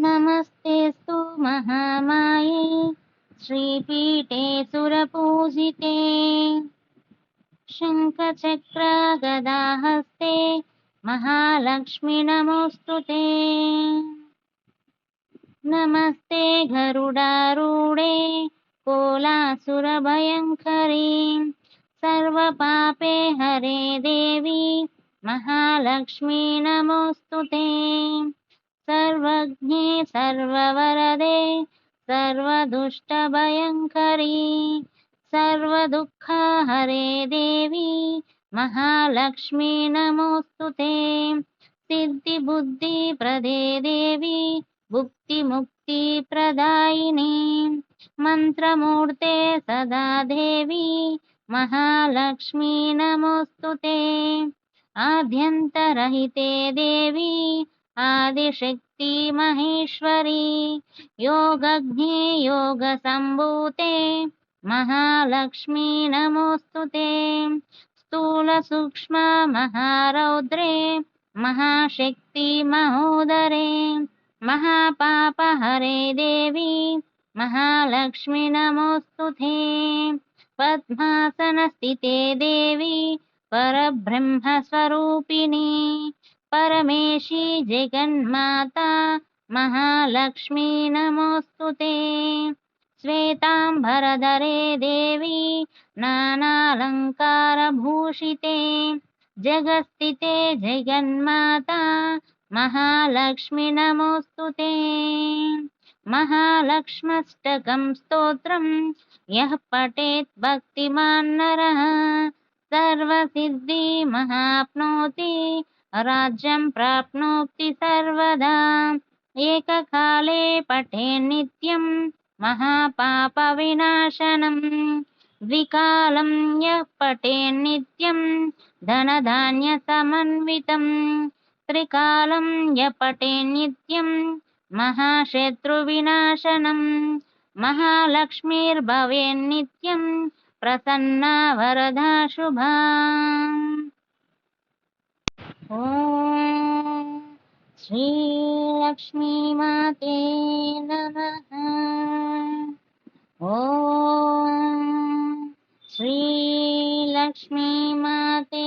नमस्तेऽस्तु महामाये श्रीपीठे सुरपूजिते शङ्खचक्रगदाहस्ते महालक्ष्मि नमोऽस्तु ते। नमस्ते गरुडारूढे कोलासुरभयङ्करी सर्वपापे हरे देवी महालक्ष्मी नमोऽस्तु ते। सर्वज्ञे सर्ववरदे सर्वदुष्टभयङ्करी सर्वदुःखहरे देवी महालक्ष्मी नमोऽस्तु ते। सिद्धिबुद्धिप्रदे देवी भुक्तिमुक्तिप्रदायिनी मन्त्रमूर्ते सदा देवी महालक्ष्मी नमोऽस्तु ते। आद्यन्तरहिते देवी आदिशक्ति महेश्वरी योगज्ञे योगसम्भूते महालक्ष्मी नमोऽस्तु ते। स्थूलसूक्ष्म महारौद्रे महाशक्ति महोदरे महापापहरे देवी महालक्ष्मी नमोऽस्तु ते। पद्मासनस्थिते देवी परब्रह्मस्वरूपिणी परमेशी जगन्माता महालक्ष्मी नमोऽस्तु ते। श्वेताम्बरधरे देवी नानालङ्कारभूषिते जगत्स्थिते जगन्माता महालक्ष्मी नमोऽस्तु ते। महालक्ष्म्यष्टकं स्तोत्रं यः पठेत् भक्तिमान् नरः सर्वसिद्धिमहाप्नोति राज्यं प्राप्नोति सर्वदा। एककाले पठेन्नित्यं महापापविनाशनं द्विकालं यः पठेन्नित्यं धनधान्यसमन्वितं त्रिकालं यः पठेन्नित्यं महाशत्रुविनाशनं महालक्ष्मीर्भवेन्नित्यं प्रसन्ना वरदा शुभा। ॐ श्रीलक्ष्मीमाते नमः। ॐ श्रीलक्ष्मीमाते